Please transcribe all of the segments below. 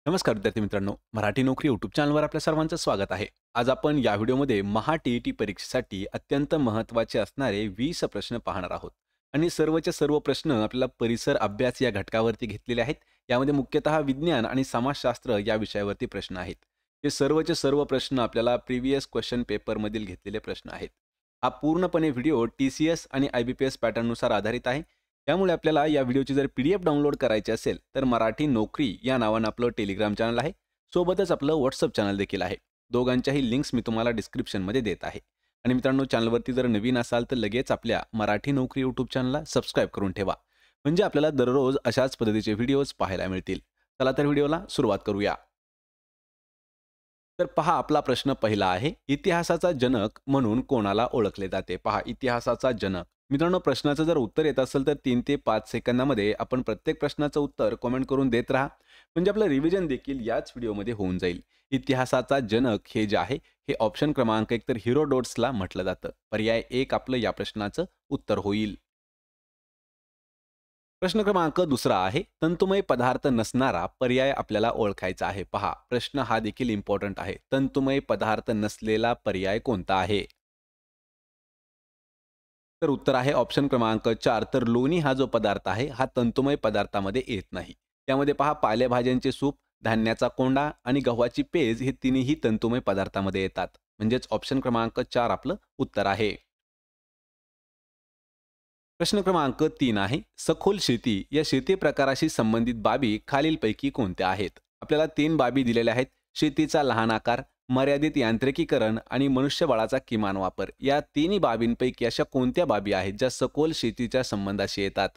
नमस्कार विद्यार्थी मित्रांनो, मराठी नोकरी यूट्यूब चॅनलवर आपल्या सर्वांचं स्वागत आहे. आज आपण या व्हिडिओमध्ये महा-टी-ई-टी परीक्षेसाठी अत्यंत महत्त्वाचे असणारे 20 प्रश्न पाहणार आहोत. आणि सर्वचे सर्व प्रश्न आपल्याला परिसर अभ्यास या घटकावरती घेतलेले आहेत. यामध्ये मुख्यतः विज्ञान आणि समाजशास्त्र या विषयावरती प्रश्न आहेत. हे सर्वचे सर्व प्रश्न आपल्याला प्रिव्हियस क्वेश्चन पेपरमधील घेतलेले प्रश्न आहेत. हा पूर्णपणे व्हिडिओ टी-सी-एस आणि आय-बी-पी-एस पॅटर्ननुसार आधारित आहे. त्यामुळे आपल्याला या व्हिडिओची जर पी-डी-एफ डाउनलोड करायची असेल तर मराठी नोकरी या नावानं आपलं टेलिग्राम चॅनल आहे. सोबतच आपलं व्हॉट्सअप चॅनल देखील आहे. दोघांच्याही लिंक्स मी तुम्हाला डिस्क्रिप्शनमध्ये देत आहे. आणि मित्रांनो, चॅनलवरती जर नवीन असाल तर लगेच आपल्या मराठी नोकरी यूट्यूब चॅनलला सबस्क्राईब करून ठेवा. म्हणजे आपल्याला दररोज अशाच पद्धतीचे व्हिडिओज पाहायला मिळतील. चला तर व्हिडिओला सुरुवात करूया. तर पहा, आपला प्रश्न पहिला आहे, इतिहासाचा जनक म्हणून कोणाला ओळखले जाते? पहा, इतिहासाचा जनक. मित्रांनो, प्रश्नाचं जर उत्तर येत असेल तर 3 ते 5 सेकंदामध्ये आपण प्रत्येक प्रश्नाचं उत्तर कमेंट करून देत राहा. म्हणजे आपलं रिव्हिजन देखील याच व्हिडिओमध्ये होऊन जाईल. इतिहासाचा जनक हे जे आहे हे ऑप्शन क्रमांक 1 तर हिरोडोट्सला म्हटलं जातं. पर्याय 1 आपलं या प्रश्नाचं उत्तर होईल. प्रश्न क्रमांक दुसरा आहे, तंतुमय पदार्थ नसणारा पर्याय आपल्याला ओळखायचा आहे. पहा, प्रश्न हा देखील इम्पॉर्टंट आहे. तंतुमय पदार्थ नसलेला पर्याय कोणता आहे? तर उत्तर आहे ऑप्शन क्रमांक 4 तर लोणी हा जो पदार्थ आहे हा तंतुमय पदार्थामध्ये येत नाही. त्यामध्ये पहा, पालेभाज्यांचे सूप, धान्याचा कोंडा आणि गव्हाची पेज हे तिन्ही तंतुमय पदार्थामध्ये येतात. म्हणजेच ऑप्शन क्रमांक 4 आपलं उत्तर आहे. प्रश्न क्रमांक 3 आहे, सखोल शेती या शेती प्रकाराशी संबंधित बाबी खालीलपैकी कोणत्या आहेत? आपल्याला 3 बाबी दिलेल्या आहेत. शेतीचा लहान आकार, मर्यादित यांत्रिकीकरण आणि मनुष्यबळाचा किमान वापर. या तिन्ही बाबींपैकी अशा कोणत्या बाबी आहेत ज्या सखोल शेतीच्या संबंधाशी येतात?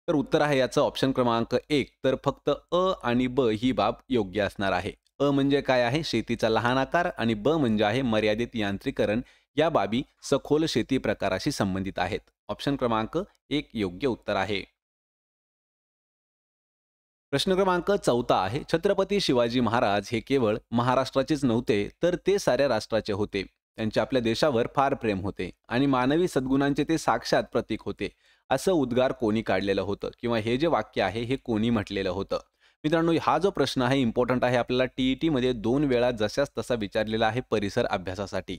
तर उत्तर आहे याचं ऑप्शन क्रमांक 1 तर फक्त अ आणि ब ही बाब योग्य असणार आहे. अ म्हणजे काय आहे? शेतीचा लहान आकार आणि ब म्हणजे आहे मर्यादित यांत्रिकरण. या बाबी सखोल शेती प्रकाराशी संबंधित आहेत. ऑप्शन क्रमांक 1 योग्य उत्तर आहे. प्रश्न क्रमांक 14 आहे, छत्रपती शिवाजी महाराज हे केवळ महाराष्ट्राचेच नव्हते तर ते साऱ्या राष्ट्राचे होते. त्यांचे आपल्या देशावर फार प्रेम होते आणि मानवी सद्गुणांचे ते साक्षात प्रतीक होते. असं उद्गार कोणी काढलेलं होतं किंवा हे जे वाक्य आहे हे कोणी म्हटलेलं होतं? मित्रांनो, हा जो प्रश्न आहे इम्पॉर्टंट आहे. आपल्याला टी-ई-टी मध्ये 2 वेळा जशास तसा विचारलेला आहे परिसर अभ्यासासाठी.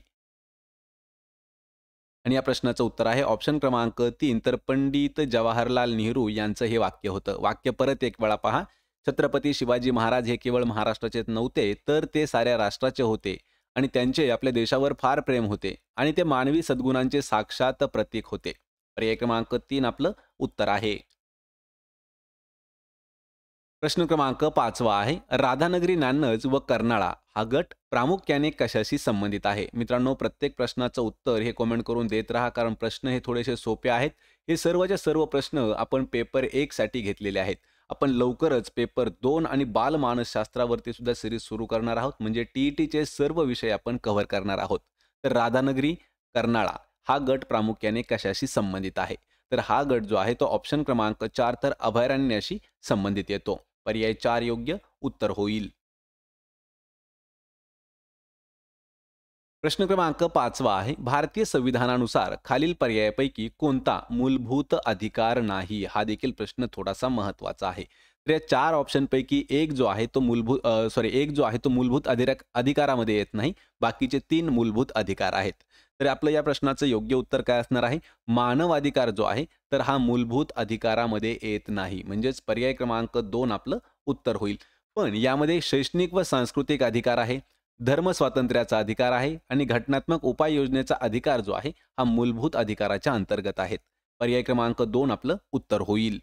आणि या प्रश्नाचं उत्तर आहे ऑप्शन क्रमांक 3 तर पंडित जवाहरलाल नेहरू यांचं हे वाक्य होतं. वाक्य परत एक वेळा पहा. छत्रपती शिवाजी महाराज हे केवळ महाराष्ट्राचेच नव्हते तर ते साऱ्या राष्ट्राचे होते आणि त्यांचे आपल्या देशावर फार प्रेम होते आणि ते मानवी सद्गुणांचे साक्षात प्रतीक होते. पर्याय क्रमांक 3 आपलं उत्तर आहे. प्रश्न क्रमांक 5 आहे, राधानगरी नान्नज व कर्नाळा हा गट प्रामुख्याने कशाशी संबंधित आहे? मित्रांनो, प्रत्येक प्रश्नाचं उत्तर हे कमेंट करून देत राहा, कारण प्रश्न हे थोडेसे सोपे आहेत. हे सर्वच्या सर्व प्रश्न आपण पेपर 1 साठी घेतलेले आहेत. आपण लवकरच पेपर 2 आणि बालमानसशास्त्रावरती सुद्धा सिरीज सुरू करणार आहोत. म्हणजे टी-ई-टीचे सर्व विषय आपण कव्हर करणार आहोत. तर राधानगरी, कर्नाळा हा गट प्रामुख्याने कशाशी संबंधित आहे? तर हा गट जो आहे तो ऑप्शन क्रमांक 4 तर अभयारण्याशी संबंधित येतो. पर्याय 4 योग्य उत्तर होईल. प्रश्न क्रमांक 5 आहे, भारतीय संविधानानुसार खालील पर्यायापैकी कोणता मूलभूत अधिकार नाही? हा देखील प्रश्न थोडासा महत्त्वाचा आहे. तर या 4 ऑप्शनपैकी एक जो आहे तो मूलभूत अधिकारामध्ये येत नाही. बाकीचे 3 मूलभूत अधिकार आहेत. तर आपलं या प्रश्नाचं योग्य उत्तर काय असणार आहे? मानवाधिकार जो आहे तर हा मूलभूत अधिकारामध्ये येत नाही. म्हणजेच पर्याय क्रमांक 2 आपलं उत्तर होईल. पण यामध्ये शैक्षणिक व सांस्कृतिक अधिकार आहे, धर्म स्वातंत्र्याचा अधिकार आहे आणि घटनात्मक उपाययोजनेचा अधिकार जो आहे हा मूलभूत अधिकाराच्या अंतर्गत आहेत. पर्याय क्रमांक 2 आपलं उत्तर होईल.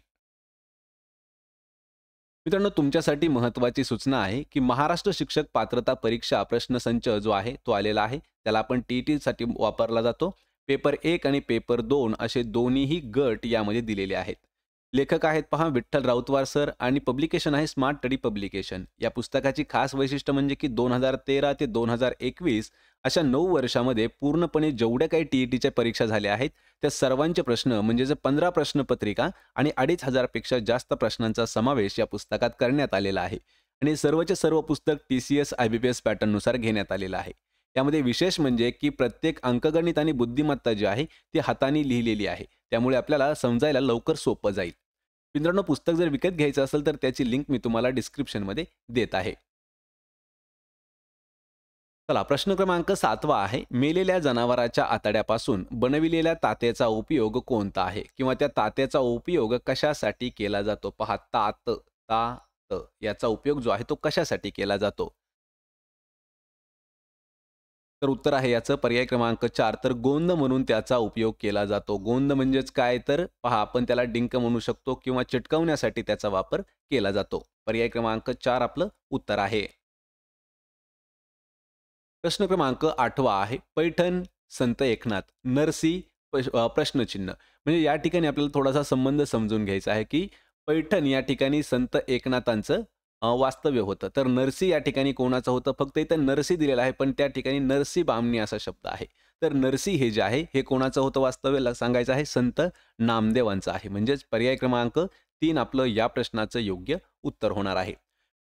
मित्रांनो, तुमच्यासाठी महत्त्वाची सूचना आहे की महाराष्ट्र शिक्षक पात्रता परीक्षा प्रश्नसंच जो आहे तो आलेला आहे. त्याला आपण टी-ई-टीसाठी वापरला जातो. पेपर 1 आणि पेपर 2 असे दोन्हीही गट यामध्ये दिलेले आहेत. लेखक आहेत पहा विठ्ठल राऊतवार सर आणि पब्लिकेशन आहे स्मार्ट स्टडी पब्लिकेशन. या पुस्तकाची खास वैशिष्ट्य म्हणजे की 2013 ते 2021 अशा 9 वर्षामध्ये पूर्णपणे जेवढ्या काही टी-ई-टीच्या परीक्षा झाल्या आहेत त्या सर्वांचे प्रश्न म्हणजे 15 प्रश्नपत्रिका आणि 2500 पेक्षा जास्त प्रश्नांचा समावेश या पुस्तकात करण्यात आलेला आहे. आणि सर्वचे सर्व पुस्तक टी-सी-एस आय-बी-पी-एस पॅटर्ननुसार घेण्यात आलेलं आहे. त्यामध्ये विशेष म्हणजे की प्रत्येक अंकगणित आणि बुद्धिमत्ता जी आहे ती हाताने लिहिलेली आहे. त्यामुळे आपल्याला समजायला लवकर सोपं जाईल. मित्रांनो, पुस्तक जर विकत घ्यायचं असेल तर त्याची लिंक मी तुम्हाला डिस्क्रिप्शनमध्ये देत आहे. चला, प्रश्न क्रमांक 7 आहे. मेलेल्या जनावराच्या आतड्यापासून बनविलेल्या तात्याचा उपयोग कोणता आहे? किंवा त्या तात्याचा उपयोग कशासाठी केला जातो? पहा, तात याचा उपयोग जो आहे तो कशासाठी केला जातो? तर उत्तर आहे याचं पर्याय क्रमांक 4, तर गोंद म्हणून त्याचा उपयोग केला जातो. गोंद म्हणजेच काय? तर पहा, आपण त्याला डिंक म्हणू शकतो किंवा चिटकवण्यासाठी त्याचा वापर केला जातो. पर्याय क्रमांक 4 आपलं उत्तर आहे. प्रश्न क्रमांक 8 आहे. पैठण, संत एकनाथ, नरसी, प्रश्नचिन्ह. म्हणजे या ठिकाणी आपल्याला थोडासा संबंध समजून घ्यायचा आहे, की पैठण या ठिकाणी संत एकनाथांचं वास्तव्य होतं. तर नरसी या ठिकाणी कोणाचं होतं? फक्त इथं नरसी दिलेलं आहे, पण त्या ठिकाणी नरसी बामणी असा शब्द आहे. तर नरसी हे जे आहे, हे कोणाचं होतं वास्तव्य? सांगायचं आहे संत नामदेवांचं आहे. म्हणजेच पर्याय क्रमांक 3 आपलं या प्रश्नाचं योग्य उत्तर होणार आहे.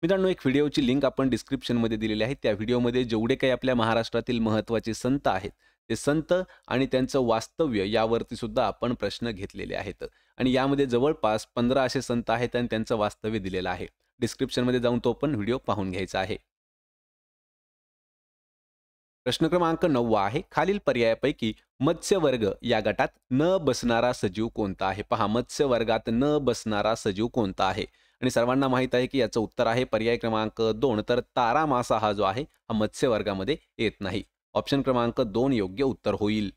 मित्रांनो, एक व्हिडिओची लिंक आपण डिस्क्रिप्शनमध्ये दिलेली आहे. त्या व्हिडिओमध्ये जेवढे काही आपल्या महाराष्ट्रातील महत्त्वाचे संत आहेत, ते संत आणि त्यांचं वास्तव्य यावरती सुद्धा आपण प्रश्न घेतलेले आहेत. आणि यामध्ये जवळपास 15 असे संत आहेत आणि त्यांचं वास्तव्य दिलेलं आहे. डिस्क्रिप्शनमध्ये जाऊन तो पण व्हिडिओ पाहून घ्यायचा आहे. प्रश्न क्रमांक 9 आहे. खालील पर्यायापैकी मत्स्य वर्ग या गटात न बसणारा सजीव कोणता आहे? पहा, मत्स्य वर्गात न बसणारा सजीव कोणता आहे? आणि सर्वांना माहीत आहे की याचं उत्तर आहे पर्याय क्रमांक 2, तर तारा मासा हा जो आहे हा मत्स्य वर्गामध्ये येत नाही. ऑप्शन क्रमांक 2 योग्य उत्तर होईल.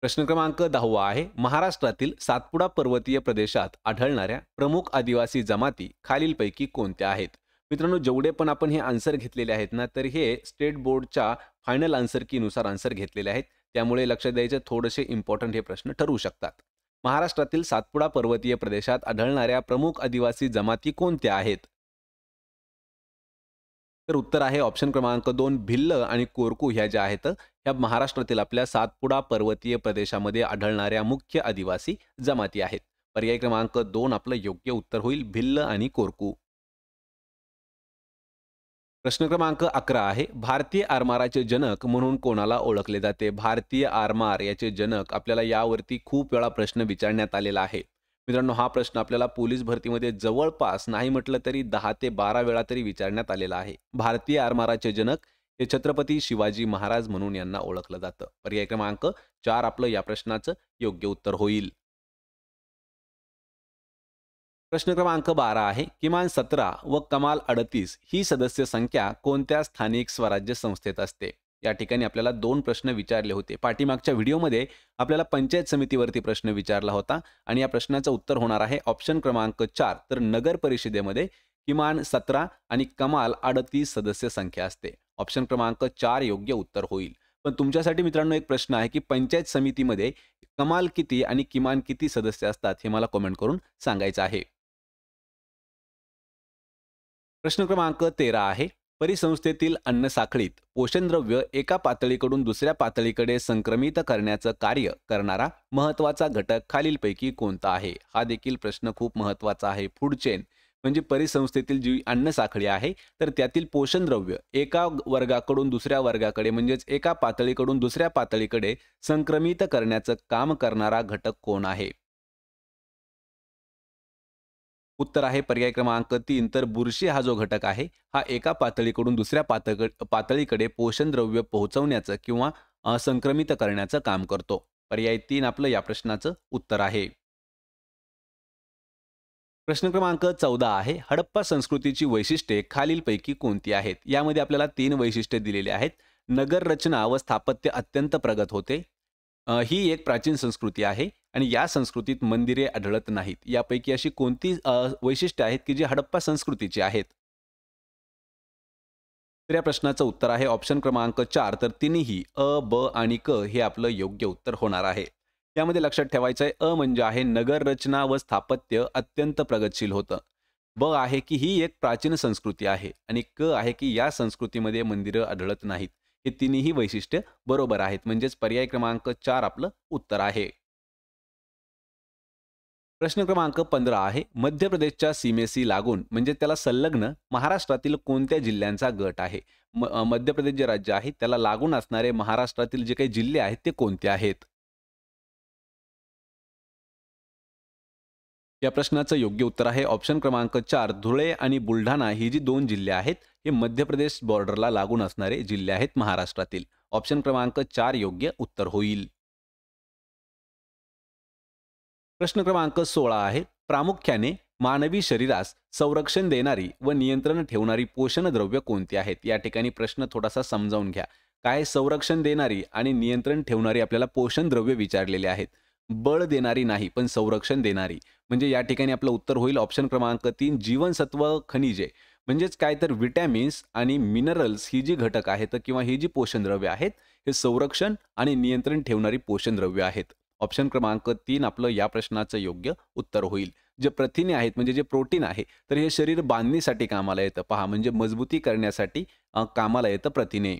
प्रश्न क्रमांक 10 आहे. महाराष्ट्रातील सातपुडा पर्वतीय प्रदेशात आढळणाऱ्या प्रमुख आदिवासी जमाती खालीलपैकी कोणत्या आहेत? मित्रांनो, जेवढे पण आपण हे आन्सर घेतलेले आहेत ना, तर हे स्टेट बोर्डच्या फायनल आन्सर कीनुसार आन्सर घेतलेले आहेत. त्यामुळे लक्षात द्यायचे, थोडेसे इम्पॉर्टंट हे प्रश्न ठरू शकतात. महाराष्ट्रातील सातपुडा पर्वतीय प्रदेशात आढळणाऱ्या प्रमुख आदिवासी जमाती कोणत्या आहेत? तर उत्तर आहे ऑप्शन क्रमांक 2, भिल्ल आणि कोरकू ह्या ज्या आहेत, ह्या महाराष्ट्रातील आपल्या सातपुडा पर्वतीय प्रदेशामध्ये आढळणाऱ्या मुख्य आदिवासी जमाती आहेत. पर्याय क्रमांक 2 आपलं योग्य उत्तर होईल, भिल्ल आणि कोरकू. प्रश्न क्रमांक 11 आहे. भारतीय आरमाराचे जनक म्हणून कोणाला ओळखले जाते? भारतीय आरमार याचे जनक, आपल्याला यावरती खूप वेळा प्रश्न विचारण्यात आलेला आहे. मित्रांनो, हा प्रश्न आपल्याला पोलीस भरतीमध्ये जवळपास नाही म्हटलं तरी 10 ते 12 वेळा तरी विचारण्यात आलेला आहे. भारतीय आरमाराचे जनक हे छत्रपती शिवाजी महाराज म्हणून यांना ओळखलं जातं. पर्याय क्रमांक 4 आपलं या प्रश्नाचं योग्य उत्तर होईल. प्रश्न क्रमांक 12 आहे. किमान 17 व कमाल 38 ही सदस्य संख्या कोणत्या स्थानिक स्वराज्य संस्थेत असते? या ठिकाणी आपल्याला 2 प्रश्न विचारले होते. पाठीमागच्या व्हिडिओमध्ये आपल्याला पंचायत समितीवरती प्रश्न विचारला होता आणि या प्रश्नाचं उत्तर होणार आहे ऑप्शन क्रमांक 4, तर नगर परिषदेमध्ये किमान 17 आणि कमाल 38 सदस्य संख्या असते. ऑप्शन क्रमांक 4 योग्य उत्तर होईल. पण तुमच्यासाठी मित्रांनो एक प्रश्न आहे, की पंचायत समितीमध्ये कमाल किती आणि किमान किती सदस्य असतात हे मला कमेंट करून सांगायचं आहे. प्रश्न क्रमांक 13 आहे. परिसंस्थेतील अन्न साखळीत पोषणद्रव्य एका पातळीकडून दुसऱ्या पातळीकडे संक्रमित करण्याचं कार्य करणारा महत्त्वाचा घटक खालीलपैकी कोणता आहे? हा देखील प्रश्न खूप महत्त्वाचा आहे. फूड चेन म्हणजे परिसंस्थेतील जी अन्न साखळी आहे, तर त्यातील पोषणद्रव्य एका वर्गाकडून दुसऱ्या वर्गाकडे म्हणजेच एका पातळीकडून दुसऱ्या पातळीकडे संक्रमित करण्याचं काम करणारा घटक कोण आहे? उत्तर आहे पर्याय क्रमांक 3, तर बुरशी हा जो घटक आहे, हा एका पातळीकडून दुसऱ्या पातळीकडे पोषणद्रव्य पोहोचवण्याचं किंवा संक्रमित करण्याचं काम करतो. पर्याय 3 आपलं या प्रश्नाचं उत्तर आहे. प्रश्न क्रमांक 14 आहे. हडप्पा संस्कृतीची वैशिष्ट्ये खालीलपैकी कोणती आहेत? यामध्ये आपल्याला 3 वैशिष्ट्ये दिलेली आहेत. नगर रचना व स्थापत्य अत्यंत प्रगत होते. ही एक प्राचीन संस्कृती आहे आणि या संस्कृतीत मंदिरे आढळत नाहीत. यापैकी अशी कोणती वैशिष्ट्ये आहेत की जी हडप्पा संस्कृतीची आहेत? तर या प्रश्नाचं उत्तर आहे ऑप्शन क्रमांक 4, तर तिन्ही अ, ब आणि क हे आपलं योग्य उत्तर होणार आहे. यामध्ये लक्षात ठेवायचं आहे, अ म्हणजे आहे नगर रचना व स्थापत्य अत्यंत प्रगतशील होतं. ब आहे की ही एक प्राचीन संस्कृती आहे आणि क आहे की या संस्कृतीमध्ये मंदिरं आढळत नाहीत. हे तिन्ही वैशिष्ट्य बरोबर आहेत. म्हणजेच पर्याय क्रमांक 4 आपलं उत्तर आहे. प्रश्न क्रमांक 15 आहे. मध्य प्रदेशच्या सीमेशी लागून म्हणजे त्याला संलग्न महाराष्ट्रातील कोणत्या जिल्ह्यांचा गट आहे? मध्य प्रदेश जे राज्य आहे त्याला लागून असणारे महाराष्ट्रातील जे काही जिल्हे आहेत ते कोणते आहेत? या प्रश्नाचं योग्य उत्तर आहे ऑप्शन क्रमांक 4 धुळे आणि बुलढाणा ही जी 2 जिल्हे आहेत, हे मध्य प्रदेश बॉर्डरला लागून असणारे जिल्हे आहेत महाराष्ट्रातील. ऑप्शन क्रमांक 4 योग्य उत्तर होईल. प्रश्न क्रमांक 16 आहे. प्रामुख्याने मानवी शरीरास संरक्षण देणारी व नियंत्रण ठेवणारी पोषण द्रव्य कोणती आहेत? या ठिकाणी प्रश्न थोडासा समजावून घ्या. काय संरक्षण देणारी आणि नियंत्रण ठेवणारी आपल्याला पोषण द्रव्य विचारलेले आहेत. बळ देणारी नाही, पण संरक्षण देणारी. म्हणजे या ठिकाणी आपलं उत्तर होईल ऑप्शन क्रमांक 3 जीवनसत्व, खनिजे. म्हणजेच काय तर विटॅमिन्स आणि मिनरल्स ही जी घटक आहेत किंवा ही जी पोषण द्रव्य आहेत, हे संरक्षण आणि नियंत्रण ठेवणारी पोषण द्रव्य आहेत. ऑप्शन क्रमांक 3 आपलं या प्रश्नाचं योग्य उत्तर होईल. जे प्रथिने आहेत म्हणजे जे प्रोटीन आहे, तर हे शरीर बांधणीसाठी कामाला येतं. पहा म्हणजे मजबूती करण्यासाठी कामाला येतं प्रथिने.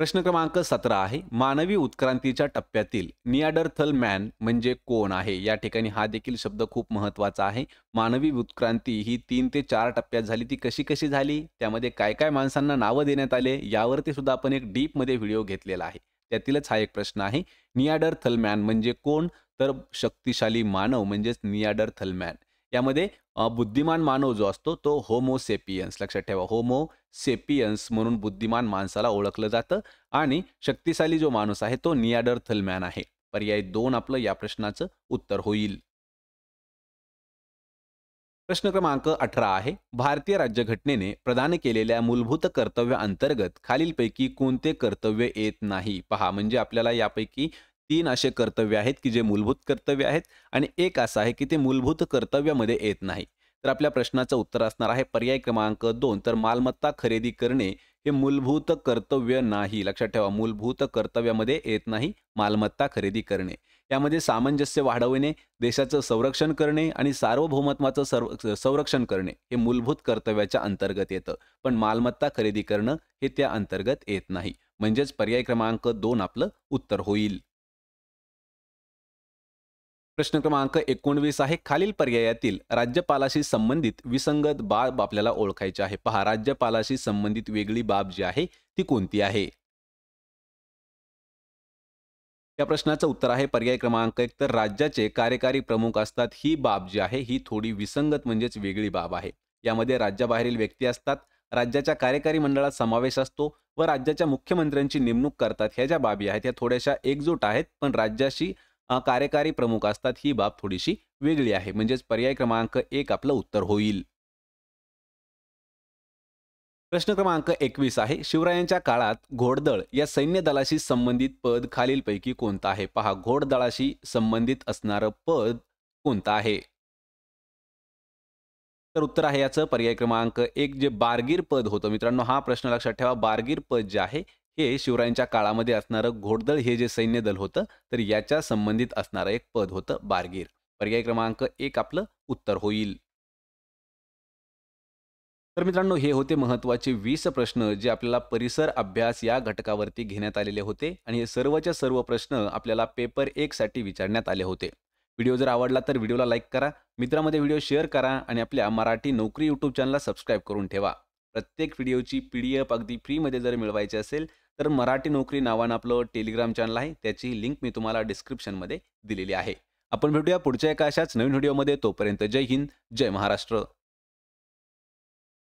प्रश्न क्रमांक 17 आहे. मानवी उत्क्रांतीच्या टप्प्यातील निअँडरथल मॅन म्हणजे कोण आहे? या ठिकाणी हा देखील शब्द खूप महत्त्वाचा आहे. मानवी उत्क्रांती ही 3 ते 4 टप्प्यात झाली. ती कशी झाली? त्यामध्ये काय माणसांना नावं देण्यात आले? यावरती सुद्धा आपण एक डीपमध्ये व्हिडिओ घेतलेला आहे. त्यातीलच हा एक प्रश्न आहे. निअँडरथल मॅन म्हणजे कोण? तर शक्तिशाली मानव म्हणजेच निअँडरथल मॅन. यामध्ये बुद्धिमान मानव जो असतो तो होमो सेपियन्स. लक्षात ठेवा, होमो सेपियन्स म्हणून बुद्धिमान माणसाला ओळखलं जातं आणि शक्तिशाली जो माणूस आहे तो निअँडरथल मॅन आहे. पर्याय 2 आपलं या प्रश्नाचं उत्तर होईल. प्रश्न क्रमांक 18 आहे. भारतीय राज्यघटनेने प्रदान केलेल्या मूलभूत कर्तव्याअंतर्गत खालीलपैकी कोणते कर्तव्य येत नाही? पहा म्हणजे आपल्याला यापैकी 3 असे कर्तव्य आहेत की जे मूलभूत कर्तव्य आहेत आणि एक असं आहे की ते मूलभूत कर्तव्यामध्ये येत नाही. तर आपल्या प्रश्नाचं उत्तर असणार आहे पर्याय क्रमांक 2 तर मालमत्ता खरेदी करणे हे मूलभूत कर्तव्य नाही. लक्षात ठेवा, मूलभूत कर्तव्यामध्ये येत नाही मालमत्ता खरेदी करणे. यामध्ये सामंजस्य वाढवणे, देशाचं संरक्षण करणे आणि सार्वभौमत्वाचं संरक्षण करणे हे मूलभूत कर्तव्याच्या अंतर्गत येतं. पण मालमत्ता खरेदी करणं हे त्या अंतर्गत येत नाही. म्हणजेच पर्याय क्रमांक 2 आपलं उत्तर होईल. प्रश्न क्रमांक 19 आहे. खालील पर्यायातील राज्यपालाशी संबंधित विसंगत बाब आपल्याला ओळखायची आहे. पहा, राज्यपालाशी संबंधित वेगळी बाब जी आहे ती कोणती आहे? या प्रश्नाचं उत्तर आहे पर्याय क्रमांक 1 तर राज्याचे कार्यकारी प्रमुख असतात. ही बाब जी आहे ही थोडी विसंगत म्हणजेच वेगळी बाब आहे. यामध्ये राज्याबाहेरील व्यक्ती असतात, राज्याच्या कार्यकारी मंडळात समावेश असतो व राज्याच्या मुख्यमंत्र्यांची नेमणूक करतात. ह्या ज्या बाबी आहेत ह्या थोड्याशा एकजूट आहेत, पण राज्याशी कार्यकारी प्रमुख असतात ही बाब थोडीशी वेगळी आहे. म्हणजेच पर्याय क्रमांक 1 आपलं उत्तर होईल. प्रश्न क्रमांक 21 आहे. शिवरायांच्या काळात घोडदळ या सैन्य दलाशी संबंधित पद खालीलपैकी कोणतं आहे? पहा, घोडदळाशी संबंधित असणारं पद कोणतं आहे? तर उत्तर आहे याचं पर्याय क्रमांक 1 जे बारगीर पद होतं. मित्रांनो, हा प्रश्न लक्षात ठेवा. बारगीर पद जे आहे हे शिवरायांच्या काळामध्ये असणारं घोडदळ हे जे सैन्य दल होतं, तर याच्या संबंधित असणारं एक पद होतं बारगीर. पर्याय क्रमांक 1 आपलं उत्तर होईल. तर मित्रांनो, हे होते महत्त्वाचे 20 प्रश्न जे आपल्याला परिसर अभ्यास या घटकावरती घेण्यात आलेले होते आणि हे सर्वच्या सर्व प्रश्न आपल्याला पेपर 1 साठी विचारण्यात आले होते. व्हिडिओ जर आवडला तर व्हिडिओला लाईक करा, मित्रांमध्ये व्हिडिओ शेअर करा आणि आपल्या मराठी नोकरी यूट्यूब चॅनलला सबस्क्राईब करून ठेवा. प्रत्येक व्हिडिओची PDF अगदी फ्रीमध्ये जर मिळवायची असेल तर मराठी नोकरी नावानं आपलं टेलिग्राम चॅनल आहे. त्याची लिंक मी तुम्हाला डिस्क्रिप्शनमध्ये दिलेली आहे. आपण भेटूया पुढच्या एका अशाच नवीन व्हिडिओमध्ये. तोपर्यंत जय हिंद, जय महाराष्ट्र.